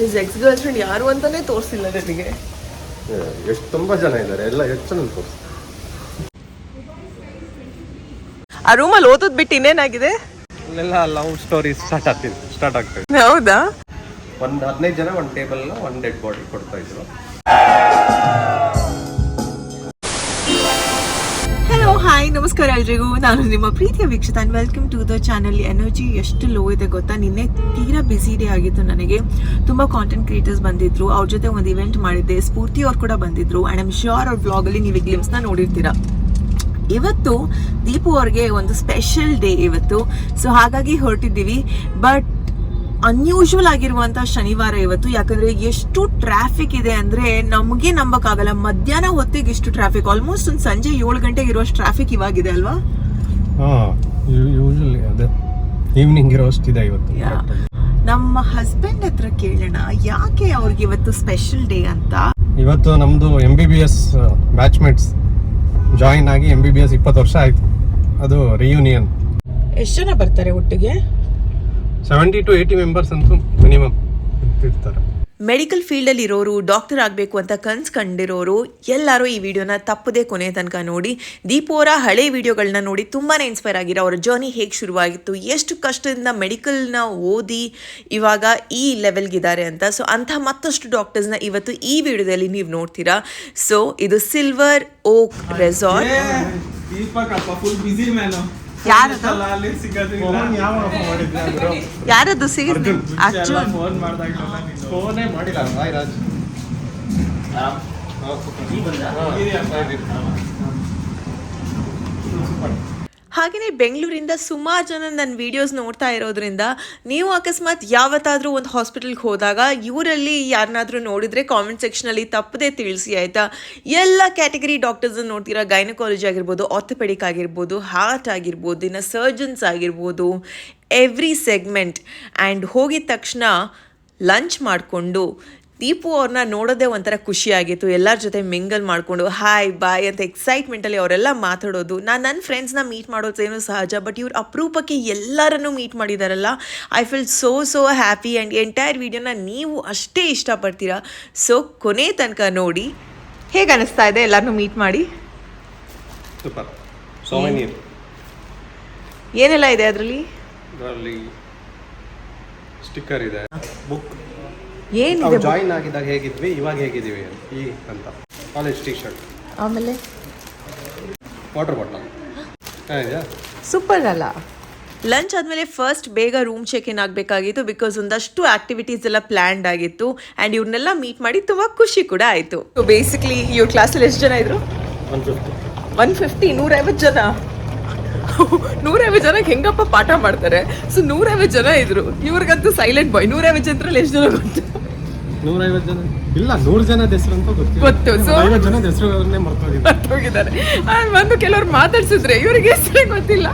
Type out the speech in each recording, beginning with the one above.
His X girl friend ಯಾರು ಅಂತಾನೆ ತೋರಿಸಿಲ್ಲ ನನಗೆ. ಎಷ್ಟು ತುಂಬಾ ಜನ ಇದ್ದಾರೆ, ಎಲ್ಲ ಎಷ್ಟು ಜನ ತೋರಿಸಿ. ಆ ರೂಮಲ್ಲಿ ಓದೋದ್ ಬಿಟ್ಟು ಇನ್ನೇನಾಗಿದೆ? ಅಲ್ಲೆಲ್ಲ ಲವ್ ಸ್ಟೋರಿ ಸ್ಟಾರ್ಟ್ ಆಗ್ತಿದೆ. ಹೌದಾ? ಒಂದು 15 ಜನ ಒಂದು ಟೇಬಲ್ ಒಂದು ಡೆಡ್ ಬಾಡಿ ಕೊಡ್ತಾ ಇದ್ರು. ಹಲೋ ಹಾಯ್ ನಮಸ್ಕಾರ ಎಲ್ರಿಗೂ, ನಾನು ನಿಮ್ಮ ಪ್ರೀತಿಯ Veekshitha and welcome to the channel. Energy ಎಷ್ಟು ಲೋ ಇದೆ ಗೊತ್ತಾ? ನಿನ್ನೆ ತೀರಾ ಬಿಸಿ ಡೇ ಆಗಿತ್ತು ನನಗೆ. ತುಂಬ ಕಾಂಟೆಂಟ್ ಕ್ರಿಯೇಟರ್ಸ್ ಬಂದಿದ್ರು, ಅವ್ರ ಜೊತೆ ಒಂದು ಇವೆಂಟ್ ಮಾಡಿದ್ದೆ. ಸ್ಫೂರ್ತಿ ಅವ್ರು ಕೂಡ ಬಂದಿದ್ರು ಆ್ಯಂಡ್ ಐಮ್ ಶ್ಯೂರ್ ಅವ್ರ ವ್ಲಾಗಲ್ಲಿ ನೀವು ಗ್ಲಿಮ್ಸ್ನ ನೋಡಿರ್ತೀರಾ. ಇವತ್ತು ದೀಪು ಅವ್ರಿಗೆ ಒಂದು ಸ್ಪೆಷಲ್ ಡೇ ಇವತ್ತು, ಸೊ ಹಾಗಾಗಿ ಹೊರಟಿದ್ದೀವಿ. ಬಟ್ ಅನ್ಯೂಶುವಲ್ ಆಗಿರುವಂಥ ಶನಿವಾರ ಇವತ್ತು, ಯಾಕಂದ್ರೆ ಎಷ್ಟು ಟ್ರಾಫಿಕ್ ಇದೆ ಅಂದ್ರೆ ನಮಗೆ ನಂಬಕ್ಕಾಗಲ್ಲ. ಮಧ್ಯಾಹ್ನ ಹೊತ್ತಿಗೆ ಇಷ್ಟು ಟ್ರಾಫಿಕ್, ಆಲ್ಮೋಸ್ಟ್ ಒಂದು ಸಂಜೆ 7 ಗಂಟೆಗೆ ಇರುವಷ್ಟು ಟ್ರಾಫಿಕ್ ಇವಾಗಿದೆ ಅಲ್ವಾ? ಯೂಶಲಿ ಅದೇ ಈವ್ನಿಂಗ್ ಇರೋಷ್ಟಿದೆ ಇವತ್ತು. ನಮ್ಮ ಹಸ್ಬೆಂಡ್ ಹತ್ರ ಕೇಳೋಣ ಯಾಕೆ ಅವ್ರಿಗೆ ಇವತ್ತು ಸ್ಪೆಷಲ್ ಡೇ ಅಂತ. ಇವತ್ತು ನಮ್ದು MBBS ಬ್ಯಾಚ್ಮೇಟ್ಸ್ ಜಾಯಿನ್ ಆಗಿ MBBS 20 ವರ್ಷ ಆಯ್ತು. ಅದು ರಿಯೂನಿಯನ್. ಎಷ್ಟು ಜನ ಬರ್ತಾರೆ ಒಟ್ಟಿಗೆ? 70 to 80 ಮೆಂಬರ್ಸ್ ಅಂತೂ ಮಿನಿಮಮ್ ಇರ್ತಾರೆ. ಮೆಡಿಕಲ್ ಫೀಲ್ಡಲ್ಲಿ ಇರೋರು, ಡಾಕ್ಟರ್ ಆಗಬೇಕು ಅಂತ ಕನ್ಸು ಕಂಡಿರೋರು ಎಲ್ಲರೂ ಈ ವಿಡಿಯೋನ ತಪ್ಪದೇ ಕೊನೆ ತನಕ ನೋಡಿ. ದೀಪು ಅವರ ಹಳೆ ವಿಡಿಯೋಗಳನ್ನ ನೋಡಿ ತುಂಬಾ ಇನ್ಸ್ಪೈರ್ ಆಗಿರೋ ಅವರ ಜರ್ನಿ ಹೇಗೆ ಶುರುವಾಗಿತ್ತು, ಎಷ್ಟು ಕಷ್ಟದಿಂದ ಮೆಡಿಕಲ್ನ ಓದಿ ಇವಾಗ ಈ ಲೆವೆಲ್ಗಿದ್ದಾರೆ ಅಂತ. ಸೊ ಅಂಥ ಮತ್ತಷ್ಟು ಡಾಕ್ಟರ್ಸ್ನ ಇವತ್ತು ಈ ವಿಡಿಯೋದಲ್ಲಿ ನೀವು ನೋಡ್ತೀರಾ. ಸೊ ಇದು ಸಿಲ್ವರ್ ಓಕ್ ರೆಸಾರ್ಟ್. ಯಾರದು ಸಿಗುತ್ತೆ? ಅರ್ಜುನ್ ಹಾಗೆಯೇ ಬೆಂಗಳೂರಿಂದ ಸುಮಾರು ಜನ ನನ್ನ ವೀಡಿಯೋಸ್ ನೋಡ್ತಾ ಇರೋದ್ರಿಂದ ನೀವು ಅಕಸ್ಮಾತ್ ಯಾವತ್ತಾದರೂ ಒಂದು ಹಾಸ್ಪಿಟಲ್ಗೆ ಹೋದಾಗ ಇವರಲ್ಲಿ ಯಾರನ್ನಾದರೂ ನೋಡಿದರೆ ಕಾಮೆಂಟ್ ಸೆಕ್ಷನಲ್ಲಿ ತಪ್ಪದೇ ತಿಳಿಸಿ ಆಯಿತಾ. ಎಲ್ಲ ಕ್ಯಾಟಗರಿ ಡಾಕ್ಟರ್ಸನ್ನು ನೋಡ್ತೀರಾ, ಗೈನಕಾಲಜಿ ಆಗಿರ್ಬೋದು, ಆರ್ಥೋಪೆಡಿಕ್ ಆಗಿರ್ಬೋದು, ಹಾರ್ಟ್ ಆಗಿರ್ಬೋದು, ಇನ್ನು ಸರ್ಜನ್ಸ್ ಆಗಿರ್ಬೋದು, ಎವ್ರಿ ಸೆಗ್ಮೆಂಟ್. ಆ್ಯಂಡ್ ಹೋಗಿದ ತಕ್ಷಣ ಲಂಚ್ ಮಾಡಿಕೊಂಡು ದೀಪು ಅವ್ರನ್ನ ನೋಡೋದೇ ಒಂಥರ ಖುಷಿಯಾಗಿತ್ತು. ಎಲ್ಲರ ಜೊತೆ ಮಿಂಗಲ್ ಮಾಡಿಕೊಂಡು ಹಾಯ್ ಬಾಯ್ ಅಂತ ಎಕ್ಸೈಟ್ಮೆಂಟಲ್ಲಿ ಅವರೆಲ್ಲ ಮಾತಾಡೋದು. ನಾನು ನನ್ನ ಫ್ರೆಂಡ್ಸ್ನ ಮೀಟ್ ಮಾಡೋದೇನೋ ಸಹಜ, ಬಟ್ ಇವ್ರು ಅಪರೂಪಕ್ಕೆ ಎಲ್ಲರನ್ನೂ ಮೀಟ್ ಮಾಡಿದಾರಲ್ಲ. I feel so happy. And entire ವಿಡಿಯೋನ ನೀವು ಅಷ್ಟೇ ಇಷ್ಟಪಡ್ತೀರಾ. ಸೊ ಕೊನೆ ತನಕ ನೋಡಿ. ಹೇಗೆ ಅನಿಸ್ತಾ ಇದೆ ಎಲ್ಲರನ್ನೂ ಮೀಟ್ ಮಾಡಿ? ಸೂಪರ್. ಏನೆಲ್ಲ ಇದೆ ಅದರಲ್ಲಿ? ಸ್ಟಿಕ್ಕರ್ ಇದೆ, ಬುಕ್, ಏನಿದೆ, ಜಾಯಿನ್ ಆಗಿದ್ದಾಗ ಹೇಗಿದ್ವಿ ಇವಾಗ ಹೇಗಿದ್ದೀವಿ ಈ ಅಂತ, ಕಾಲೇಜ್ ಟಿ ಶರ್ಟ್, ಆಮೇಲೆ ವಾಟರ್ ಬಾಟಲ್. ಸೂಪರ್ ಅಲ್ಲ? ಲಂಚ್ ಆದಮೇಲೆ ಫಸ್ಟ್ ಬೇಗ ರೂಮ್ ಚೆಕ್ ಇನ್ ಆಗಬೇಕಾಗಿತ್ತು, ಬಿಕಾಸ್ ಒಂದಷ್ಟು ಆಕ್ಟಿವಿಟೀಸ್ ಎಲ್ಲ ಪ್ಲ್ಯಾನ್ಡ್ ಆಗಿತ್ತು. ಆ್ಯಂಡ್ ಇವ್ರನ್ನೆಲ್ಲ ಮೀಟ್ ಮಾಡಿ ತುಂಬ ಖುಷಿ ಕೂಡ ಆಯಿತು. ಸೊ ಬೇಸಿಕ್ಲಿ ಇವ್ರ ಕ್ಲಾಸಲ್ಲಿ ಎಷ್ಟು ಜನ ಇದ್ರು? 150. 150 ಜನ. 150 ಜನಕ್ಕೆ ಹೆಂಗಪ್ಪ ಪಾಠ ಮಾಡ್ತಾರೆ? ಸೊ 150 ಜನ ಇದ್ರು. ಇವ್ರಿಗಂತೂ ಸೈಲೆಂಟ್ ಬಾಯ್. 150 ಜನರಲ್ಲಿ ಎಷ್ಟು ಜನ ಗೊತ್ತು? 150 ಜನ ಇಲ್ಲ, 100 ಜನದ ಹೆಸರು ಅಂತ ಗೊತ್ತು. ಸೊ 50 ಜನದ ಹೆಸರುಗಳನ್ನೇ ಮರ್ತೋಗಿದ್ದಾರೆ. ಒಂದು ಕೆಲವ್ರು ಮಾತಾಡ್ಸಿದ್ರೆ ಇವ್ರಿಗೆ ಹೆಸರೇ ಗೊತ್ತಿಲ್ಲ,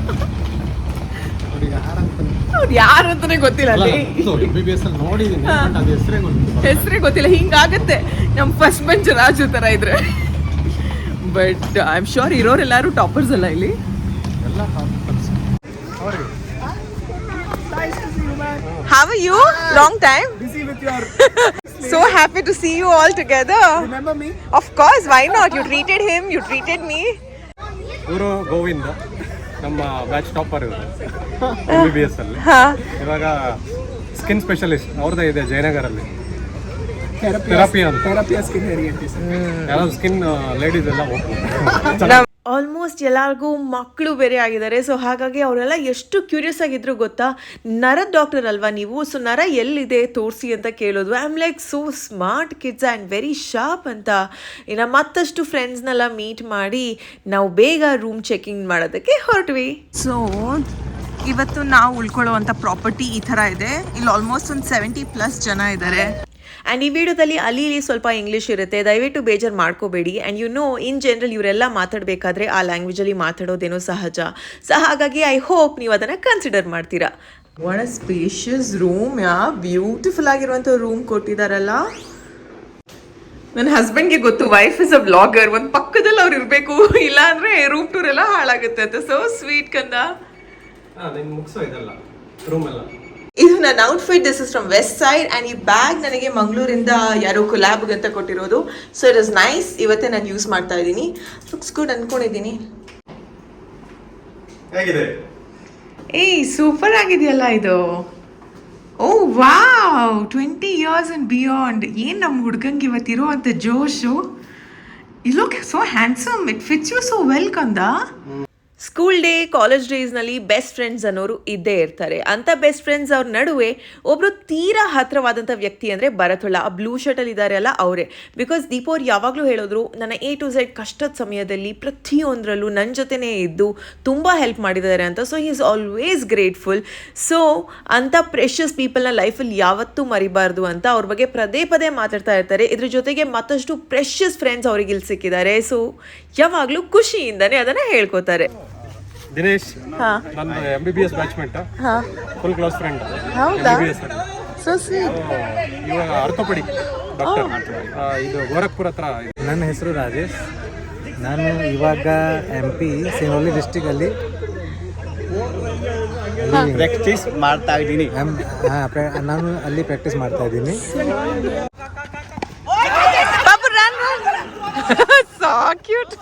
ಅವ್ರು ಯಾರಂತಾನೆ ಗೊತ್ತಿಲ್ಲ. ಹೆಸರೇ ಗೊತ್ತಿಲ್ಲ. ಹಿಂಗಾಗತ್ತೆ ನಮ್ಮ ಫಸ್ಟ್ ಬೆಂಚ್ ರಾಜು ತರ ಇದ್ರೆ. ಬಟ್ ಐ ಆಮ್ ಶ್ಯೂರ್ ಇರೋರೆಲ್ಲರೂ ಟಾಪರ್ಸ್ ಅಲ್ಲ ಇಲ್ಲಿ. How are you? Long time. Busy with your. So happy to see you all together. Remember me? Of course, why not? You treated him, you treated me. ಇವರು ಗೋವಿಂದ, ನಮ್ಮ batch topper ಇವರು MBBS ಅಲ್ಲಿ. ಇವಾಗ skin specialist ಅವ್ರದ್ದೇ ಇದೆ ಜಯನಗರಲ್ಲಿ. Therapy skin ಹೇರಿಯಂಟಿಸ್. ಯಾರು skin ladies ಎಲ್ಲ ಹೋಗ್ಬೋದು. ಆಲ್ಮೋಸ್ಟ್ ಎಲ್ಲರಿಗೂ ಮಕ್ಕಳು ಬೇರೆ ಆಗಿದ್ದಾರೆ. ಸೊ ಹಾಗಾಗಿ ಅವರೆಲ್ಲ ಎಷ್ಟು ಕ್ಯೂರಿಯಸ್ ಆಗಿದ್ರು ಗೊತ್ತಾ, ನರದ ಡಾಕ್ಟರ್ ಅಲ್ವಾ ನೀವು? ಸೊ ನರ ಎಲ್ಲಿದೆ ತೋರಿಸಿ ಅಂತ ಕೇಳೋದು. I am like so smart kids and very sharp ಅಂತ. ಇನ್ನು ಮತ್ತಷ್ಟು ಫ್ರೆಂಡ್ಸ್ನೆಲ್ಲ ಮೀಟ್ ಮಾಡಿ ನಾವು ಬೇಗ ರೂಮ್ ಚೆಕಿಂಗ್ ಮಾಡೋದಕ್ಕೆ ಹೊರಟ್ವಿ. ಸೊ ಇವತ್ತು ನಾವು ಉಳ್ಕೊಳ್ಳೋವಂಥ ಪ್ರಾಪರ್ಟಿ ಈ ಥರ ಇದೆ. ಇಲ್ಲಿ ಆಲ್ಮೋಸ್ಟ್ ಒಂದು 70+ ಜನ ಇದ್ದಾರೆ. ಆ್ಯಂಡ್ ಈ ವಿಡಿಯೋದಲ್ಲಿ ಅಲ್ಲಿ ಸ್ವಲ್ಪ ಇಂಗ್ಲೀಷ್ ಇರುತ್ತೆ, ದಯವಿಟ್ಟು ಬೇಜಾರು ಮಾಡ್ಕೋಬೇಡಿ. ಆ್ಯಂಡ್ ಇನ್ ಜನರಲ್ ಇವರೆಲ್ಲ ಮಾತಾಡಬೇಕಾದ್ರೆ ಆ ಲ್ಯಾಂಗ್ವೇಜಲ್ಲಿ ಮಾತಾಡೋದೇನೋ ಸಹಜ. ಸೊ ಹಾಗಾಗಿ ಐ ಹೋಪ್ ನೀವು ಅದನ್ನು ಕನ್ಸಿಡರ್ ಮಾಡ್ತೀರಾ. What a spacious room. Beautiful ಆಗಿರುವಂಥ ರೂಮ್ ಕೊಟ್ಟಿದ್ದಾರಲ್ಲ. ನನ್ನ ಹಸ್ಬೆಂಡ್ಗೆ ಗೊತ್ತು, ವೈಫ್ ಇಸ್ ಅ ವ್ಲಾಗರ್, ಒಂದು ಪಕ್ಕದಲ್ಲಿ ಅವ್ರು ಇರಬೇಕು, ಇಲ್ಲ ಅಂದರೆ ರೂಮ್ ಟೂರ್ ಎಲ್ಲ ಹಾಳಾಗುತ್ತೆ ಅಂತ. ಸೊ ಸ್ವೀಟ್ ಕಂದ. ಮುಗಿಸೋ ಇದೆಲ್ಲ ರೂಮ್ ಎಲ್ಲ ಇದು ನನ್ನ outfit. This is from Westside and ಈ ಬ್ಯಾಗ್ ನನಗೆ ಮಂಗಳೂರಿಂದ ಯಾರೋ ಕೊಲ್ಯಾಬ್ಗೆ ಅಂತ ಕೊಟ್ಟಿರೋದು. So it is nice. ಇವತ್ತೇ ನಾನು ಯೂಸ್ ಮಾಡ್ತಾ ಇದ್ದೀನಿ. ಲುಕ್ಸ್ ಗುಡ್ ಅನ್ಕೊಂಡಿದ್ದೀನಿ. ಏಯ್ ಸೂಪರ್ ಆಗಿದೆಯಲ್ಲ ಇದು. Oh wow, 20 years and beyond. ಏನು ನಮ್ಮ ಹುಡುಗಂಗೆ ಇವತ್ತಿರೋ ಅಂಥ ಜೋಶು. You look so handsome. It fits you so well ಕಂದ. ಸ್ಕೂಲ್ ಡೇ, ಕಾಲೇಜ್ ಡೇಸ್ನಲ್ಲಿ ಬೆಸ್ಟ್ ಫ್ರೆಂಡ್ಸ್ ಅನ್ನೋರು ಇದ್ದೇ ಇರ್ತಾರೆ. ಅಂಥ ಬೆಸ್ಟ್ ಫ್ರೆಂಡ್ಸ್ ಅವ್ರ ನಡುವೆ ಒಬ್ಬರು ತೀರಾ ಹತ್ತಿರವಾದಂಥ ವ್ಯಕ್ತಿ ಅಂದರೆ ಭರತೊಳ. ಆ ಬ್ಲೂ ಶರ್ಟಲ್ಲಿ ಇದ್ದಾರೆ ಅಲ್ಲ ಅವರೇ. ಬಿಕಾಸ್ ದೀಪ ಅವ್ರು ಯಾವಾಗಲೂ ಹೇಳಿದ್ರು, ನನ್ನ A to Z ಕಷ್ಟದ ಸಮಯದಲ್ಲಿ ಪ್ರತಿಯೊಂದರಲ್ಲೂ ನನ್ನ ಜೊತೆನೇ ಇದ್ದು ತುಂಬ ಹೆಲ್ಪ್ ಮಾಡಿದ್ದಾರೆ ಅಂತ. So he is always grateful. So ಅಂಥ ಪ್ರೆಷಸ್ ಪೀಪಲ್ನ ಲೈಫಲ್ಲಿ ಯಾವತ್ತೂ ಮರಿಬಾರ್ದು ಅಂತ ಅವ್ರ ಬಗ್ಗೆ ಪದೇ ಮಾತಾಡ್ತಾ ಇರ್ತಾರೆ. ಇದ್ರ ಜೊತೆಗೆ ಮತ್ತಷ್ಟು ಪ್ರೆಷಸ್ ಫ್ರೆಂಡ್ಸ್ ಅವ್ರಿಗೆ ಇಲ್ಲಿ ಸಿಕ್ಕಿದ್ದಾರೆ. ಸೊ ಯಾವಾಗಲೂ ಖುಷಿಯಿಂದನೇ ಅದನ್ನು ಹೇಳ್ಕೊತಾರೆ. ದಿನೇಶ್ ನನ್ನ MBBS ಬ್ಯಾಚ್ಮೆಂಟ್, ಫುಲ್ ಕ್ಲೋಸ್ ಫ್ರೆಂಡ್. ಹೌದಾ? ಸೊ ಇವಾಗ ಆರ್ಥೋಪೆಡಿಕ್ ಡಾಕ್ಟರ್. ಇದು ಗೋರಖ್ಪುರ ಹತ್ರ. ನನ್ನ ಹೆಸರು ರಾಜೇಶ್. ನಾನು ಇವಾಗ MP ಸಿನೋಲಿ ಡಿಸ್ಟಿಕಲ್ಲಿ ಪ್ರಾಕ್ಟೀಸ್ ಮಾಡ್ತಾ ಇದ್ದೀನಿ. ನಾನು ಅಲ್ಲಿ ಪ್ರಾಕ್ಟೀಸ್ ಮಾಡ್ತಾ ಇದ್ದೀನಿ. so cute.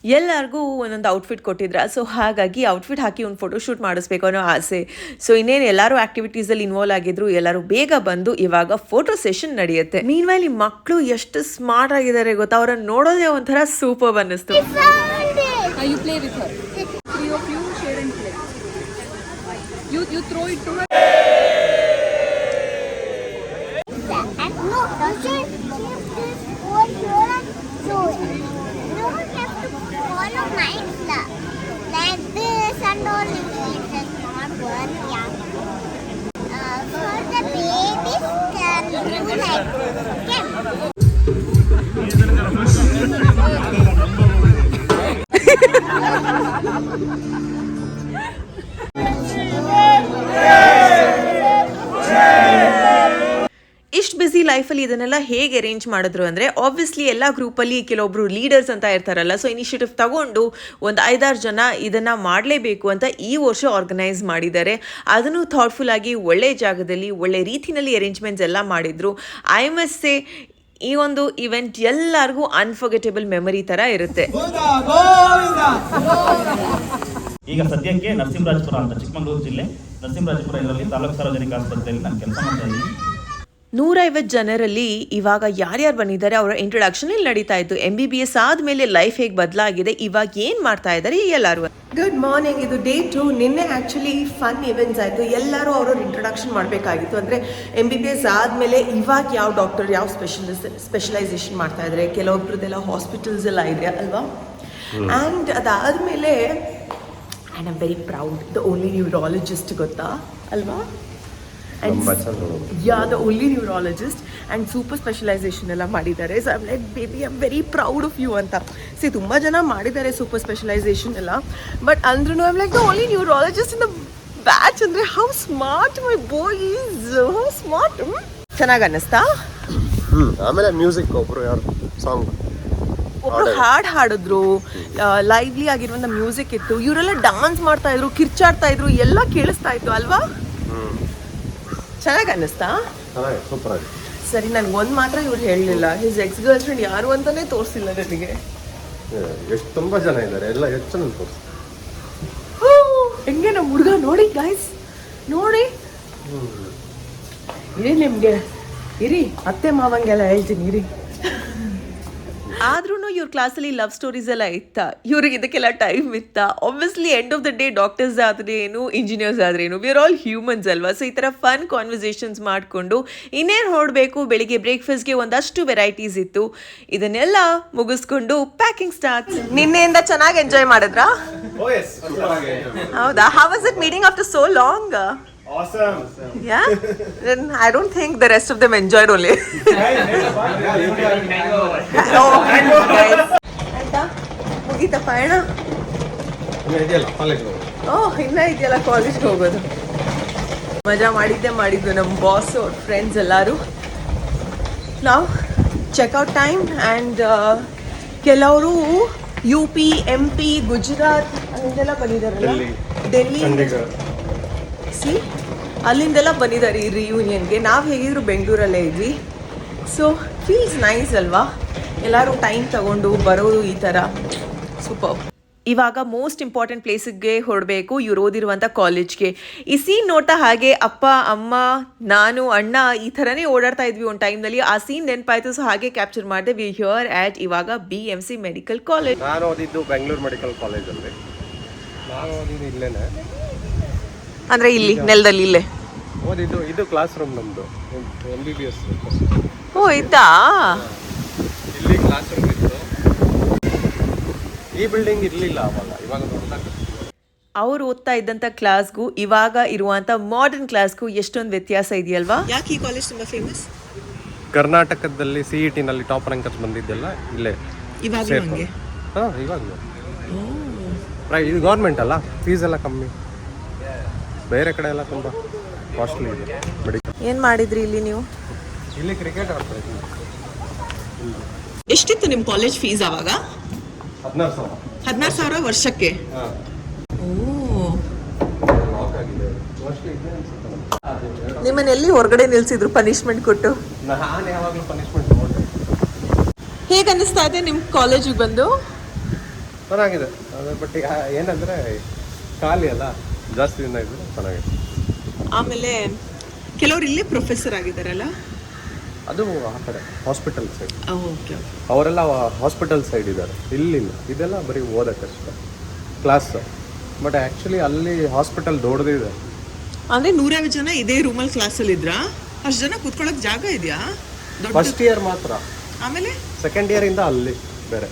ಎಲ್ಲರಿಗೂ ಒಂದೊಂದು ಔಟ್ಫಿಟ್ ಕೊಟ್ಟಿದ್ರ. ಸೊ ಹಾಗಾಗಿ ಔಟ್ಫಿಟ್ ಹಾಕಿ ಒಂದು ಫೋಟೋಶೂಟ್ ಮಾಡಿಸ್ಬೇಕು ಅನ್ನೋ ಆಸೆ. ಸೊ ಇನ್ನೇನು ಎಲ್ಲರೂ ಆ್ಯಕ್ಟಿವಿಟೀಸಲ್ಲಿ ಇನ್ವಾಲ್ವ್ ಆಗಿದ್ರು. ಎಲ್ಲರೂ ಬೇಗ ಬಂದು ಇವಾಗ ಫೋಟೋ ಸೆಷನ್ ನಡೆಯುತ್ತೆ. ಮೀನ್ವೈಲ್ ಈ ಮಕ್ಕಳು ಎಷ್ಟು ಸ್ಮಾರ್ಟ್ ಆಗಿದ್ದಾರೆ ಗೊತ್ತಾ. ಅವ್ರನ್ನ ನೋಡೋದೇ ಒಂಥರ ಸೂಪರ್ ಅನ್ನಿಸ್ತು. You play with her. Three of you share and play. You throw it to her. No, don't you keep this over here and throw it. You don't have to follow my stuff. Like this and all it is not work, yeah. For the babies can do like this, okay? ಇಷ್ಟು busy ಲೈಫಲ್ಲಿ ಇದನ್ನೆಲ್ಲ ಹೇಗೆ arrange ಮಾಡಿದ್ರು ಅಂದರೆ, obviously ಎಲ್ಲ ಗ್ರೂಪಲ್ಲಿ ಕೆಲವೊಬ್ರು leaders ಅಂತ ಇರ್ತಾರಲ್ಲ. ಸೊ ಇನಿಷಿಯೇಟಿವ್ ತಗೊಂಡು ಒಂದು 5-6 ಜನ ಇದನ್ನು ಮಾಡಲೇಬೇಕು ಅಂತ ಈ ವರ್ಷ ಆರ್ಗನೈಸ್ ಮಾಡಿದ್ದಾರೆ. ಅದನ್ನು ಥಾಟ್ಫುಲ್ ಆಗಿ ಒಳ್ಳೆ ಜಾಗದಲ್ಲಿ ಒಳ್ಳೆ ರೀತಿಯಲ್ಲಿ ಅರೇಂಜ್ಮೆಂಟ್ಸ್ ಎಲ್ಲ ಮಾಡಿದ್ರು. ಐ ಮಸ್ಟ್ ಸೇ ಈ ಒಂದು ಇವೆಂಟ್ ಎಲ್ಲರಿಗೂ ಅನ್ಫರ್ಗೆಟೇಬಲ್ ಮೆಮರಿ ಥರ ಇರುತ್ತೆ. ಈಗ ಸದ್ಯಕ್ಕೆ ನರಸಿಂಹರಾಜಪುರ ಅಂತ ಚಿಕ್ಕಮಗಳೂರು ಜಿಲ್ಲೆ ನರಸಿಂಹರಾಜಪುರ ಇದರಲ್ಲಿ ತಾಲೂಕು ಸಾರ್ವಜನಿಕ ಆಸ್ಪತ್ರೆಯಲ್ಲಿ ನಾನು ಕೆಲಸ ಮಾಡ್ತಾ ಇದ್ದೀನಿ. 150 ಜನರಲ್ಲಿ ಇವಾಗ ಯಾರ್ಯಾರು ಬಂದಿದ್ದಾರೆ ಅವರ ಇಂಟ್ರೊಡಕ್ಷನ್ ಇಲ್ಲಿ ನಡೀತಾ ಇತ್ತು. MBBS ಆದಮೇಲೆ ಲೈಫ್ ಹೇಗೆ ಬದಲಾಗಿದೆ, ಇವಾಗ ಏನು ಮಾಡ್ತಾ ಇದ್ದಾರೆ ಎಲ್ಲರೂ. Good morning. ಇದು ಡೇ 2. ನಿನ್ನೆ ಆ್ಯಕ್ಚುಲಿ ಫನ್ ಇವೆಂಟ್ಸ್ ಆಯಿತು. ಎಲ್ಲರೂ ಅವ್ರವ್ರ ಇಂಟ್ರೊಡಕ್ಷನ್ ಮಾಡಬೇಕಾಗಿತ್ತು. ಅಂದರೆ MBBS ಆದಮೇಲೆ ಇವಾಗ ಯಾವ ಡಾಕ್ಟರ್ ಯಾವ ಸ್ಪೆಷಲೈಸೇಷನ್ ಮಾಡ್ತಾ ಇದ್ದಾರೆ. ಕೆಲವೊಬ್ರದ್ದೆಲ್ಲ ಹಾಸ್ಪಿಟಲ್ಸ್ ಎಲ್ಲ ಇದೆ ಅಲ್ವಾ. ಆ್ಯಂಡ್ ಅದಾದಮೇಲೆ I am very proud, the only neurologist ಗೊತ್ತಾ ಅಲ್ವಾ. the only neurologist and super specialization ಎಲ್ಲ ಮಾಡಿದ್ದಾರೆ. So I'm like baby I am very proud of you ಅಂತ. ಸಿ ತುಂಬ ಜನ ಮಾಡಿದ್ದಾರೆ ಸೂಪರ್ ಸ್ಪೆಷಲೈಸೇಷನ್ ಎಲ್ಲ, ಬಟ್ ಅಂದ್ರೂ I'm like the only neurologist in the batch. ಅಂದರೆ how smart my boy is, how smart. ಚೆನ್ನಾಗಿ ಅನ್ನಿಸ್ತಾ. ಆಮೇಲೆ ಮ್ಯೂಸಿಕ್ ಒಬ್ರು ಯಾರು ಸಾಂಗ್ ಒಬ್ರು ಹಾಡಿದ್ರು, ಲೈವ್ಲಿ ಆಗಿರುವಂಥ ಮ್ಯೂಸಿಕ್ ಇತ್ತು. ಇವರೆಲ್ಲ ಡಾನ್ಸ್ ಮಾಡ್ತಾ ಇದ್ರು, ಕಿರ್ಚಾಡ್ತಾ ಇದ್ರು, ಎಲ್ಲ ಕೇಳಿಸ್ತಾ ಇತ್ತು ಅಲ್ವಾ. ಚೆನ್ನಾಗಿ ಅನ್ನಿಸ್ತಾ. ಸೂಪರ್ ಆಗಿ. ಸರಿ, ನನ್ಗೆ ಒಂದು ಮಾತ್ರ ಇವ್ರು ಹೇಳಲಿಲ್ಲ, ಹಿಸ್ ಎಕ್ಸ್ ಗರ್ಲ್ ಫ್ರೆಂಡ್ ಯಾರು ಅಂತಾನೆ ತೋರಿಸಿಲ್ಲ ನನಗೆ. ಎಷ್ಟು ತುಂಬ ಜನ ಇದ್ದಾರೆ, ಎಲ್ಲ ಎಷ್ಟು ಜನ ತೋರಿಸಿ. ಹೆಂಗೆ ನಮ್ಮ ಹುಡುಗ ನೋಡಿ ಗೈಸ್, ನೋಡಿ ಇರಿ, ನಿಮಗೆ ಇರಿ, ಅತ್ತೆ ಮಾವಂಗೆಲ್ಲ ಹೇಳ್ತೀನಿ ಇರಿ. ಆದ್ರೂ ಇವ್ರ ಕ್ಲಾಸಲ್ಲಿ ಲವ್ ಸ್ಟೋರೀಸ್ ಎಲ್ಲ ಇತ್ತಾ, ಇವ್ರಿಗೆ ಇದಕ್ಕೆಲ್ಲ ಟೈಮ್ ಇತ್ತಾ? Obviously end of the day doctors ಆದರೆ ಏನು, ಇಂಜಿನಿಯರ್ಸ್ ಆದರೆ ಏನು, ವಿ ಆರ್ ಆಲ್ ಹ್ಯೂಮನ್ಸ್ ಅಲ್ವಾ. ಸೊ ಈ ಥರ ಫನ್ ಕಾನ್ವರ್ಸೇಷನ್ಸ್ ಮಾಡಿಕೊಂಡು ಇನ್ನೇನು ಹೊರಡಬೇಕು. ಬೆಳಿಗ್ಗೆ ಬ್ರೇಕ್ಫಾಸ್ಟ್ಗೆ ಒಂದಷ್ಟು ವೆರೈಟೀಸ್ ಇತ್ತು. ಇದನ್ನೆಲ್ಲ ಮುಗಿಸ್ಕೊಂಡು ಪ್ಯಾಕಿಂಗ್ ಸ್ಟಾರ್ಟ್. ನಿನ್ನೆಯಿಂದ ಚೆನ್ನಾಗಿ ಎಂಜಾಯ್ ಮಾಡಿದ್ರಾ? ಹೌದಾ? How was it meeting after so long? Awesome. Yeah? Then I don't think the rest of them enjoyed only. ಆಯ್ತಾ? ಮುಗೀತಾ ಪಯಣ? ಇನ್ನ ಇದೆಯಲ್ಲ ಕಾಲೇಜ್ಗೆ ಹೋಗೋದು. ಮಜಾ ಮಾಡಿದ್ದು ನಮ್ಮ ಬಾಸ್ ಅವ್ರ ಫ್ರೆಂಡ್ಸ್ ಎಲ್ಲರೂ. ನಾವು ಚೆಕ್ಔಟ್ ಟೈಮ್ ಆ್ಯಂಡ್ ಕೆಲವರು UP MP ಗುಜರಾತ್ ಅಲ್ಲಿಂದೆಲ್ಲ ಬಂದಿದ್ದಾರಲ್ಲ ಡೆಲ್ಲಿ, ಡೆಲ್ಲಿ ಚಂಡೀಗಢ. ಸಿ ಅಲ್ಲಿಂದೆಲ್ಲ ಬಂದಿದ್ದಾರೆ ಈ ರಿಯೂನಿಯನ್ಗೆ. ನಾವು ಹೇಗಿದ್ರು ಬೆಂಗಳೂರಲ್ಲೇ ಇದ್ವಿ. ಸೊ ಫೀಲ್ಸ್ ನೈಸ್ ಅಲ್ವಾ, ಎಲ್ಲರೂ ಟೈಮ್ ತಗೊಂಡು ಬರೋದು ಈ ಥರ ಸೂಪರ್. ಇವಾಗ ಮೋಸ್ಟ್ ಇಂಪಾರ್ಟೆಂಟ್ ಪ್ಲೇಸಿಗೆ ಹೊರಡಬೇಕು, ಇವ್ರು ಓದಿರುವಂಥ ಕಾಲೇಜ್ಗೆ. ಈ ಸೀನ್ ನೋಡ್ತಾ ಹಾಗೆ ಅಪ್ಪ ಅಮ್ಮ ನಾನು ಅಣ್ಣ ಈ ಥರನೇ ಓಡಾಡ್ತಾ ಇದ್ವಿ ಒಂದು ಟೈಮ್ನಲ್ಲಿ. ಆ ಸೀನ್ ನೆನಪಾಯಿತು, ಸೊ ಹಾಗೆ ಕ್ಯಾಪ್ಚರ್ ಮಾಡಿದೆ. ವಿ ಹಿಯರ್ ಆ್ಯಟ್ ಇವಾಗ BMC ಮೆಡಿಕಲ್ ಕಾಲೇಜ್. ನಾನು ಓದಿದ್ದು ಬೆಂಗಳೂರು ಮೆಡಿಕಲ್ ಕಾಲೇಜಲ್ಲಿ. ನಾನು ಓದಿದ್ದು ಇಲ್ಲೇನೆ, ಅಂದರೆ ಇಲ್ಲಿ ನೆಲದಲ್ಲಿ ಇಲ್ಲೇ ಓದಿದ್ದು. ಇದು ಕ್ಲಾಸ್ ರೂಮ್ ನಮ್ಮದು MBBS. ಓ ಇತ್ತಾ? ಇಲ್ಲಿ ಕ್ಲಾಸ್ ರೂಮ್ ಇತ್ತು. ಈ ಬಿಲ್ಡಿಂಗ್ ಇರಲಿಲ್ಲ ಅವಾಗ, ಇವಾಗ ದೊಡ್ಡದಾಗಿ. ಅವ್ರು ಓದ್ತಾ ಇದ್ದಂಥ ಕ್ಲಾಸ್ಗೂ ಇವಾಗ ಇರುವಂಥ ಮಾಡರ್ನ್ ಕ್ಲಾಸ್ಗೂ ಎಷ್ಟೊಂದು ವ್ಯತ್ಯಾಸ ಇದೆಯಲ್ವಾ? ಯಾಕೆ ಈ ಕಾಲೇಜ್ ತುಂಬ ಫೇಮಸ್? ಕರ್ನಾಟಕದಲ್ಲಿ CET-ನಲ್ಲಿ ಟಾಪ್ ರ್ಯಾಂಕರ್ಸ್ ಬಂದಿದ್ದೆಲ್ಲ ಇಲ್ಲೇ. ಇವಾಗ ಹಂಗೆ ಹಾಂ, ಇವಾಗಲೂ ಇದು ಗೌರ್ಮೆಂಟ್ ಅಲ್ಲ, ಫೀಸ್ ಎಲ್ಲ ಕಮ್ಮಿ. ಬೇರೆ ಕಡೆ ಎಲ್ಲ ತುಂಬ ಕಾಸ್ಟ್ಲಿ ಇದೆ ಮೆಡಿಕಲ್. ಏನು ಮಾಡಿದ್ರಿ ಇಲ್ಲಿ ನೀವು? ಇಲ್ಲಿ ಕ್ರಿಕೆಟ್ ಆಡ್ತಾ ಇದ್ದೀವಿ. ಎಷ್ಟಿತ್ತು ನಿಮ್ಮ ಕಾಲೇಜ್ ಫೀಸ್ ಆವಾಗ? 16,000. 16,000 ವರ್ಷಕ್ಕೆ? ಹಾಂ, ಓ, ಲಾಕ್ ಆಗಿದೆ ಮೋಸ್ಟ್ಲಿ. ಇದೆ ಅನ್ಸುತ್ತೆ. ನಿಮ್ಮನ್ನ ಎಲ್ಲಿ ಹೊರಗಡೆ ನಿಲ್ಸಿದ್ರು ಪನಿಷ್ಮೆಂಟ್ ಕೊಟ್ಟು? ನಾನು ಯಾವಾಗಲೂ ಪನಿಷ್ಮೆಂಟ್ ನೋಡಿದೆ. ಹೇಗೆ ಅನ್ನಿಸ್ತಾ ಇದೆ ನಿಮ್ಮ ಕಾಲೇಜಿಗೆ ಬಂದು? ಚೆನ್ನಾಗಿದೆ, ಬಟ್ ಏನಂದರೆ ಖಾಲಿ ಅಲ್ಲ, ಜಾಸ್ತಿ ದಿನ ಇದ್ರೆ ಚೆನ್ನಾಗಿದೆ. ಆಮೇಲೆ ಕೆಲವರು ಇಲ್ಲೇ ಪ್ರೊಫೆಸರ್ ಆಗಿದ್ದಾರಲ್ಲ? ಅದು ಆ ಕಡೆ ಹಾಸ್ಪಿಟಲ್ ಸೈಡ್, ಓಕೆ. ಅವರೆಲ್ಲ ಹಾಸ್ಪಿಟಲ್ ಸೈಡ್ ಇದ್ದಾರೆ. ಇಲ್ಲಿಲ್ಲ, ಇದೆಲ್ಲ ಬರೀ ಓದಕ್ಕಷ್ಟೇ ಕ್ಲಾಸ್. ಬಟ್ ಆ್ಯಕ್ಚುಲಿ ಅಲ್ಲಿ ಹಾಸ್ಪಿಟಲ್ ದೊಡ್ಡದಿದೆ. ಅಂದರೆ 150 ಜನ ಇದೇ ರೂಮಲ್ಲಿ ಕ್ಲಾಸಲ್ಲಿ ಇದ್ರಾ? ಅಷ್ಟು ಜನ ಕೂತ್ಕೊಳ್ಳೋಕೆ ಜಾಗ ಇದೆಯಾ? ಫಸ್ಟ್ ಇಯರ್ ಮಾತ್ರ, ಆಮೇಲೆ ಸೆಕೆಂಡ್ ಇಯರಿಂದ ಅಲ್ಲಿ ಬೇರೆ.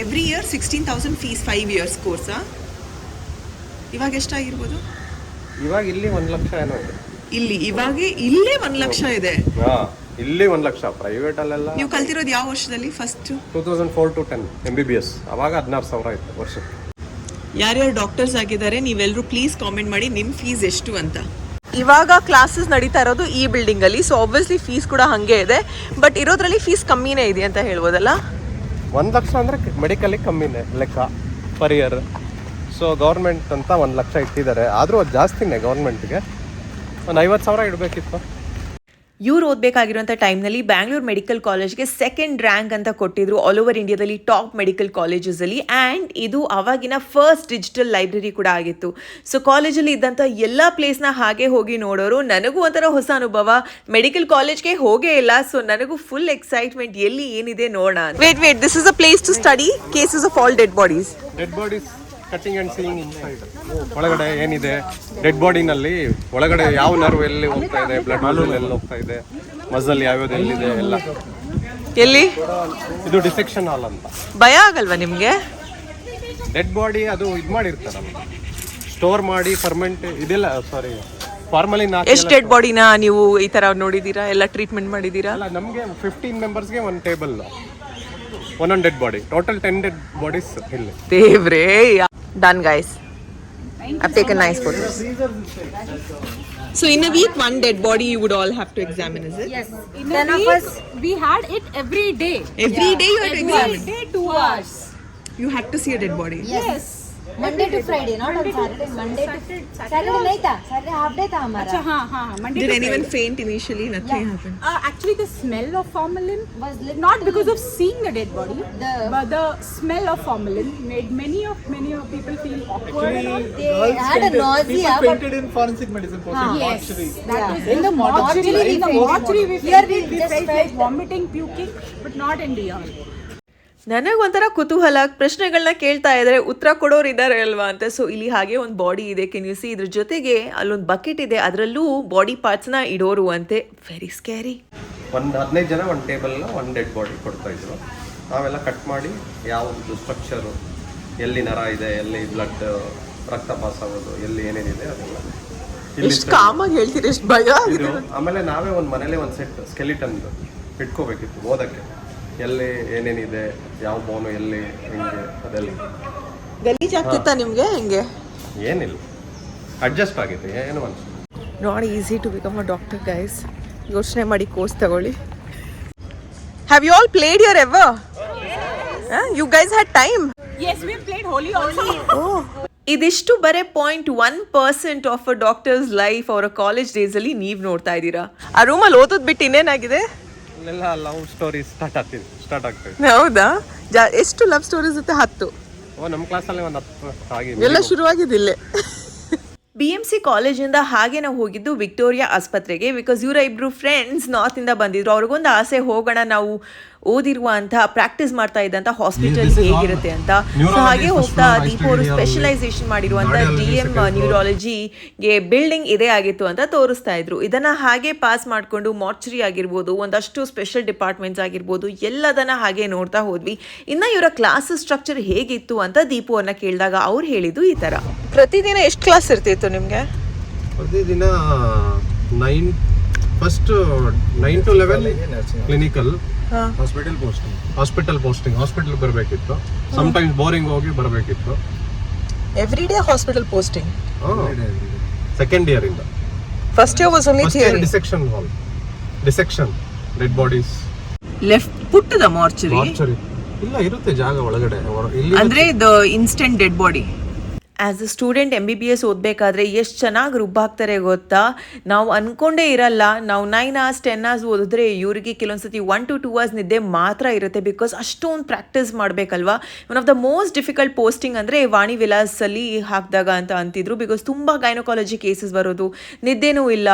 ಎವ್ರಿ ಇಯರ್ 16,000 ಫೀಸ್, 5 ಇಯರ್ಸ್ ಕೋರ್ಸಾ? ಇವಾಗ ಎಷ್ಟಾಗಿರ್ಬೋದು? ಇವಾಗ ಇಲ್ಲಿ 1 ಲಕ್ಷ ಏನೋ ಇದೆ. ಇಲ್ಲಿ ಇವಾಗ ಇಲ್ಲೇ 1 ಲಕ್ಷ ಇದೆ. ಹಾಂ, ಇಲ್ಲಿ 1 ಲಕ್ಷ. ಪ್ರೈವೇಟಲ್ಲೆಲ್ಲ. ನೀವು ಕಲ್ತಿರೋದು ಯಾವ ವರ್ಷದಲ್ಲಿ? First 2004 to 10 MBBS. ಅವಾಗ 16,000 ಇತ್ತು ವರ್ಷಕ್ಕೆ. ಯಾರ್ಯಾರು ಡಾಕ್ಟರ್ಸ್ ಆಗಿದ್ದಾರೆ ನೀವೆಲ್ಲರೂ ಪ್ಲೀಸ್ ಕಾಮೆಂಟ್ ಮಾಡಿ ನಿಮ್ಮ ಫೀಸ್ ಎಷ್ಟು ಅಂತ. ಇವಾಗ ಕ್ಲಾಸಸ್ ನಡೀತಾ ಇರೋದು ಈ ಬಿಲ್ಡಿಂಗ್ ಅಲ್ಲಿ, ಸೊ ಆಬ್ವಿಯಸ್ಲಿ ಫೀಸ್ ಕೂಡ ಹಾಗೆ ಇದೆ. ಬಟ್ ಇರೋದ್ರಲ್ಲಿ ಫೀಸ್ ಕಮ್ಮಿನೇ ಇದೆ ಅಂತ ಹೇಳ್ಬೋದಲ್ಲ? 1 ಲಕ್ಷ ಅಂದರೆ ಮೆಡಿಕಲಿಗೆ ಕಮ್ಮಿನೇ ಲೆಕ್ಕ ಪರ್ ಇಯರ್. ಸೊ ಗೌರ್ಮೆಂಟ್ ಅಂತ 1 ಲಕ್ಷ ಇಟ್ಟಿದ್ದಾರೆ, ಆದರೂ ಅದು ಜಾಸ್ತಿನೇ. ಗೌರ್ಮೆಂಟ್ಗೆ ಒಂದು 50,000 ಇಡಬೇಕಿತ್ತು. ಇವ್ರು ಓದಬೇಕಾಗಿರುವಂಥ ಟೈಮ್ನಲ್ಲಿ ಬ್ಯಾಂಗ್ಳೂರ್ ಮೆಡಿಕಲ್ ಕಾಲೇಜ್ಗೆ 2nd ರ್ಯಾಂಕ್ ಅಂತ ಕೊಟ್ಟಿದ್ರು ಆಲ್ ಓವರ್ ಇಂಡಿಯಾದಲ್ಲಿ ಟಾಪ್ ಮೆಡಿಕಲ್ ಕಾಲೇಜಸಲ್ಲಿ. ಆ್ಯಂಡ್ ಇದು ಅವಾಗಿನ ಫಸ್ಟ್ ಡಿಜಿಟಲ್ ಲೈಬ್ರರಿ ಕೂಡ ಆಗಿತ್ತು. ಸೊ ಕಾಲೇಜಲ್ಲಿ ಇದ್ದಂಥ ಎಲ್ಲ ಪ್ಲೇಸ್ನ ಹಾಗೆ ಹೋಗಿ ನೋಡೋರು. ನನಗೂ ಒಂಥರ ಹೊಸ ಅನುಭವ, ಮೆಡಿಕಲ್ ಕಾಲೇಜ್ಗೆ ಹೋಗೇ ಇಲ್ಲ. ಸೊ ನನಗೂ ಫುಲ್ ಎಕ್ಸೈಟ್ಮೆಂಟ್, ಎಲ್ಲಿ ಏನಿದೆ ನೋಡೋಣ. Wait, this is a place to study cases of all dead bodies. Dead bodies cutting and seeing inside. ಒಳಗಡೆ ಏನಿದೆ ಡೆಡ್ ಬಾಡಿನಲ್ಲಿ, ಒಳಗಡೆ ಯಾವ ನರ್ವ್ ಎಲ್ಲಿ ಹೋಗ್ತಾ ಇದೆ, ಬ್ಲಡ್ ವೆಸಲ್ ಎಲ್ಲಿ ಹೋಗ್ತಾ ಇದೆ, ಮಸಲ್ ಯಾವ್ಯಾವ್ದು ಎಲ್ಲಿದೆ ಎಲ್ಲ. ಎಲ್ಲಿ? ಇದು ಡಿಸೆಕ್ಷನ್ ಹಾಲ್ ಅಂತ. ಭಯ ಆಗಲ್ವಾ ನಿಮಗೆ? ಡೆಡ್ ಬಾಡಿ ಅದು ಇದು ಮಾಡಿರ್ತಾರಲ್ಲ, ಸ್ಟೋರ್ ಮಾಡಿ ಫರ್ಮೆಂಟ್ ಇದೆಲ್ಲ, ಸಾರಿ ಫಾರ್ಮಲಿನ್. ಎಷ್ಟು ಡೆಡ್ ಬಾಡಿನ ನೀವು ಈ ತರ ನೋಡಿದೀರಾ, ಎಲ್ಲ ಟ್ರೀಟ್ಮೆಂಟ್ ಮಾಡಿದೀರಾ? ಅಲ್ಲ, ನಮಗೆ 15 ಮೆಂಬರ್ಸ್ಗೆ 1 table, 1 dead body, total 10 dead bodies ಇಲ್ಲಿ. ದೇವ್ರೇ. Done, guys. I've taken nice photos. So in a week, 1 dead body you would all have to examine, is it? Yes. In a week, we had it every day. Every day you had to examine. Every day 2 hours. You had to see a dead body. Yes. Monday to Friday, not on Saturday. Monday to Saturday नहीं था, Saturday half day था हमारा. अच्छा, हाँ, Monday Did to anyone Friday. faint initially? Nothing happened. Actually, the smell of formalin Was little- not because of seeing the dead body, The- but the smell of formalin made many of people feel awkward and all. They had a nausea, but Painted in forensic medicine for Yes, that Yeah. was in the mortuary. In the mortuary, we Here we felt just felt vomiting, puking, but not in the ER. ನನಗೊಂಥರ ಕುತೂಹಲ, ಪ್ರಶ್ನೆಗಳನ್ನ ಕೇಳ್ತಾ ಇದ್ದಾರೆ, ಉತ್ತರ ಕೊಡೋರು ಇದ್ದಾರೆ ಅಲ್ವಾ ಅಂತ. So ಇಲ್ಲಿ ಹಾಗೆ ಒಂದು ಬಾಡಿ ಇದೆ, ಕೆನ್ ಯು ಸಿ? ಇದ್ರ ಜೊತೆಗೆ ಅಲ್ಲೊಂದು ಬಕೆಟ್ ಇದೆ, ಅದರಲ್ಲೂ ಬಾಡಿ ಪಾರ್ಟ್ಸ್ನ ಇಡೋರು ಅಂತೆ. Very scary. 15 ಜನ 1 ಟೇಬಲ್ 1 ಡೆಡ್ ಬಾಡಿ ಕೊಡ್ತಾ ಇದ್ರು. ನಾವೆಲ್ಲ ಕಟ್ ಮಾಡಿ ಯಾವುದು ಸ್ಟ್ರಕ್ಚರು, ಎಲ್ಲಿ ನರ ಇದೆ, ಎಲ್ಲಿ ಬ್ಲಡ್ ರಕ್ತ ಪಾಸ್ ಆಗೋದು, ಎಲ್ಲಿ ಏನೇನಿದೆ ಅದೆಲ್ಲ ಎಷ್ಟು ಕಾಮಾಗಿ ಹೇಳ್ತೀರಿ, ಎಷ್ಟು ಭಯ ಆಗಿದೆ. ಆಮೇಲೆ ನಾವೇ ಒಂದು ಮನೇಲೆ ಒಂದು ಸೆಟ್ ಸ್ಕೆಲಿಟನ್ ಇಟ್ಕೋಬೇಕಿತ್ತು ಓದಕ್ಕೆ, ಎಲ್ಲಿ ಏನೇನಿದೆ, ಯಾವ ಬೋನು ಎಲ್ಲಿ, ಹೆಂಗೆ ಅದೆಲ್ಲ. ಗಲೀಜ್ ಆಗ್ತಿತ್ತಾ ನಿಮಗೆ? ಹೆಂಗೆ? ಏನಿಲ್ಲ, ಅಡ್ಜಸ್ಟ್ ಆಗಿದೆ, ಏನು ಅನ್ಸುತ್ತೆ. Not easy to become a doctor, guys. ಯೋಚನೆ ಮಾಡಿ ಕೋರ್ಸ್ ತಗೊಳ್ಳಿ. Have you all played here ever? You guys had time? Yes, we played Holi also. Oh. ಇದಿಷ್ಟು ಬರೀ 0.1% ಆಫ್ ಅ ಡಾಕ್ಟರ್ಸ್ ಲೈಫ್ ಅವರ ಕಾಲೇಜ್ ಡೇಸಲ್ಲಿ ನೀವು ನೋಡ್ತಾ ಇದ್ದೀರಾ. ಆ ರೂಮಲ್ಲಿ ಓದೋದು ಬಿಟ್ಟು ಇನ್ನೇನಾಗಿದೆ? ಅಲ್ಲೆಲ್ಲ ಲವ್ ಸ್ಟೋರಿ ಸ್ಟಾರ್ಟ್ ಆಗ್ತದೆ. ಹೌದಾ? ಎಷ್ಟು ಲವ್ ಸ್ಟೋರೀಸ್ ಇರುತ್ತೆ? 10. ನಮ್ಮ ಕ್ಲಾಸಲ್ಲಿ ಒಂದು 10 ಆಗಿದೆ. ಎಲ್ಲ ಶುರುವಾಗಿದ್ದಿಲ್ಲೇ. BMC ಕಾಲೇಜಿಂದ ಹಾಗೆ ನಾವು ಹೋಗಿದ್ದು ವಿಕ್ಟೋರಿಯಾ ಆಸ್ಪತ್ರೆಗೆ. ಬಿಕಾಸ್ ಇವರ ಇಬ್ಬರು ಫ್ರೆಂಡ್ಸ್ ನಾರ್ತಿಂದ ಬಂದಿದ್ರು. ಅವ್ರಿಗೊಂದು ಆಸೆ, ಹೋಗೋಣ ನಾವು ಓದಿರುವಂಥ ಪ್ರಾಕ್ಟೀಸ್ ಮಾಡ್ತಾ ಇದ್ದಂಥ ಹಾಸ್ಪಿಟಲ್ ಹೇಗಿರುತ್ತೆ ಅಂತ. ಸೊ ಹಾಗೆ ಹೋಗ್ತಾ ದೀಪ ಅವರು ಸ್ಪೆಷಲೈಸೇಷನ್ ಮಾಡಿರುವಂಥ DM ನ್ಯೂರಾಲಜಿಗೆ ಬಿಲ್ಡಿಂಗ್ ಇದೇ ಆಗಿತ್ತು ಅಂತ ತೋರಿಸ್ತಾ ಇದ್ರು. ಇದನ್ನು ಹಾಗೆ ಪಾಸ್ ಮಾಡಿಕೊಂಡು ಮಾರ್ಚರಿ ಆಗಿರ್ಬೋದು, ಒಂದಷ್ಟು ಸ್ಪೆಷಲ್ ಡಿಪಾರ್ಟ್ಮೆಂಟ್ಸ್ ಆಗಿರ್ಬೋದು, ಎಲ್ಲದನ್ನ ಹಾಗೆ ನೋಡ್ತಾ ಹೋದ್ವಿ. ಇನ್ನು ಇವರ ಕ್ಲಾಸ್ ಸ್ಟ್ರಕ್ಚರ್ ಹೇಗಿತ್ತು ಅಂತ ದೀಪು ಅವ್ರನ್ನ ಕೇಳಿದಾಗ ಅವ್ರು ಹೇಳಿದ್ದು ಈ ಥರ. ಪ್ರತಿದಿನ ಎಷ್ಟು ಕ್ಲಾಸ್ ಇರ್ತಿತ್ತು ನಿಮಗೆ? ಪ್ರತಿದಿನ 9 to 11 ಕ್ಲಿನಿಕಲ್, ಹಾಸ್ಪಿಟಲ್ ಪೋಸ್ಟಿಂಗ್ ಬರಬೇಕಿತ್ತು. ಸಮಟೈಮ್ಸ್ ಬೋರಿಂಗ್ ಹೋಗಿ ಬರಬೇಕಿತ್ತು. Every day hospital posting. Second year ಇಂದ. First year was only theory. Dissection dead bodies. Left put the mortuary. ಇಲ್ಲ, ಇರುತ್ತೆ ಜಾಗ ಒಳಗಡೆ. ಅಂದ್ರೆ the instant dead body. As a student MBBS ಓದಬೇಕಾದ್ರೆ ಎಷ್ಟು ಚೆನ್ನಾಗಿ ರುಬ್ಬಾಕ್ತಾರೆ ಗೊತ್ತಾ? ನಾವು ಅಂದ್ಕೊಂಡೇ ಇರಲ್ಲ. ನಾವು 9 hours 10 hours ಓದಿದ್ರೆ ಇವರಿಗೆ ಕೆಲವೊಂದ್ಸತಿ 1 to 2 hours ನಿದ್ದೆ ಮಾತ್ರ ಇರುತ್ತೆ. ಬಿಕಾಸ್ ಅಷ್ಟೊಂದು ಪ್ರಾಕ್ಟೀಸ್ ಮಾಡಬೇಕಲ್ವಾ. One of the most difficult posting ಅಂದರೆ ವಾಣಿ ವಿಲಾಸಲ್ಲಿ ಹಾಕಿದಾಗ ಅಂತ ಅಂತಿದ್ರು. ಬಿಕಾಸ್ ತುಂಬ ಗೈನಕಾಲಜಿ ಕೇಸಸ್ ಬರೋದು, ನಿದ್ದೆನೂ ಇಲ್ಲ,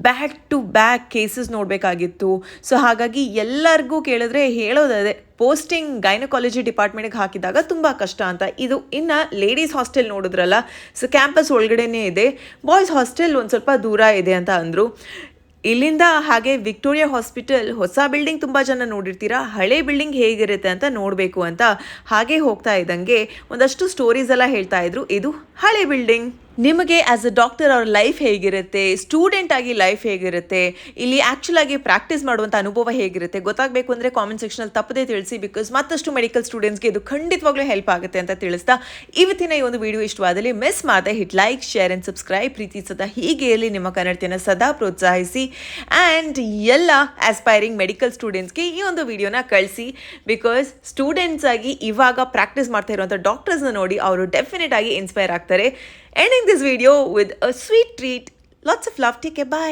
ಬ್ಯಾಕ್ ಟು ಬ್ಯಾಕ್ ಕೇಸಸ್ ನೋಡಬೇಕಾಗಿತ್ತು. ಸೊ ಹಾಗಾಗಿ ಎಲ್ಲರಿಗೂ ಕೇಳಿದ್ರೆ ಹೇಳೋದದೇ, ಪೋಸ್ಟಿಂಗ್ ಗೈನಕಾಲಜಿ ಡಿಪಾರ್ಟ್ಮೆಂಟ್ಗೆ ಹಾಕಿದಾಗ ತುಂಬ ಕಷ್ಟ ಅಂತ. ಇದು ಇನ್ನು ಲೇಡೀಸ್ ಹಾಸ್ಟೆಲ್ ನೋಡಿದ್ರಲ್ಲ, ಸೊ ಕ್ಯಾಂಪಸ್ ಒಳಗಡೆನೇ ಇದೆ. ಬಾಯ್ಸ್ ಹಾಸ್ಟೆಲ್ ಒಂದು ಸ್ವಲ್ಪ ದೂರ ಇದೆ ಅಂತ ಅಂದರು. ಇಲ್ಲಿಂದ ಹಾಗೆ ವಿಕ್ಟೋರಿಯಾ ಹಾಸ್ಪಿಟಲ್ ಹೊಸ ಬಿಲ್ಡಿಂಗ್ ತುಂಬ ಜನ ನೋಡಿರ್ತೀರಾ, ಹಳೆ ಬಿಲ್ಡಿಂಗ್ ಹೇಗಿರುತ್ತೆ ಅಂತ ನೋಡಬೇಕು ಅಂತ ಹಾಗೆ ಹೋಗ್ತಾ ಇದ್ದಂಗೆ ಒಂದಷ್ಟು ಸ್ಟೋರೀಸ್ ಎಲ್ಲ ಹೇಳ್ತಾ ಇದ್ರು. ಇದು ಹಳೆ ಬಿಲ್ಡಿಂಗ್. ನಿಮಗೆ ಆ್ಯಸ್ ಅ ಡಾಕ್ಟರ್ ಅವ್ರ ಲೈಫ್ ಹೇಗಿರುತ್ತೆ, ಸ್ಟೂಡೆಂಟ್ ಆಗಿ ಲೈಫ್ ಹೇಗಿರುತ್ತೆ, ಇಲ್ಲಿ ಆ್ಯಕ್ಚುಲ್ ಆಗಿ ಪ್ರಾಕ್ಟೀಸ್ ಮಾಡುವಂಥ ಅನುಭವ ಹೇಗಿರುತ್ತೆ ಗೊತ್ತಾಗಬೇಕು ಅಂದರೆ ಕಾಮೆಂಟ್ ಸೆಕ್ಷನಲ್ಲಿ ತಪ್ಪದೇ ತಿಳಿಸಿ. ಬಿಕಾಸ್ ಮತ್ತಷ್ಟು ಮೆಡಿಕಲ್ ಸ್ಟೂಡೆಂಟ್ಸ್ಗೆ ಇದು ಖಂಡಿತವಾಗ್ಲೂ ಹೆಲ್ಪ್ ಆಗುತ್ತೆ ಅಂತ ತಿಳಿಸ್ತಾ, ಇವತ್ತಿನ ಈ ಒಂದು ವಿಡಿಯೋ ಇಷ್ಟವಾದಲ್ಲಿ ಮಿಸ್ ಮಾಡದೆ hit like, share and subscribe. ಪ್ರೀತಿ ಸದಾ ಹೀಗೆ ಇರಲಿ, ನಿಮ್ಮ ಕನ್ನಡತಿಯನ್ನು ಸದಾ ಪ್ರೋತ್ಸಾಹಿಸಿ. ಆ್ಯಂಡ್ ಎಲ್ಲ ಆಸ್ಪೈರಿಂಗ್ ಮೆಡಿಕಲ್ ಸ್ಟೂಡೆಂಟ್ಸ್ಗೆ ಈ ಒಂದು ವಿಡಿಯೋನ ಕಳಿಸಿ. ಬಿಕಾಸ್ ಸ್ಟೂಡೆಂಟ್ಸ್ ಆಗಿ ಇವಾಗ ಪ್ರಾಕ್ಟೀಸ್ ಮಾಡ್ತಾ ಇರುವಂಥ ಡಾಕ್ಟರ್ಸ್ನ ನೋಡಿ ಅವರು ಡೆಫಿನೆಟ್ ಆಗಿ ಇನ್ಸ್ಪೈರ್ ಆಗ್ತಾರೆ. Ending this video with a sweet treat. Lots of love. Take care. Bye.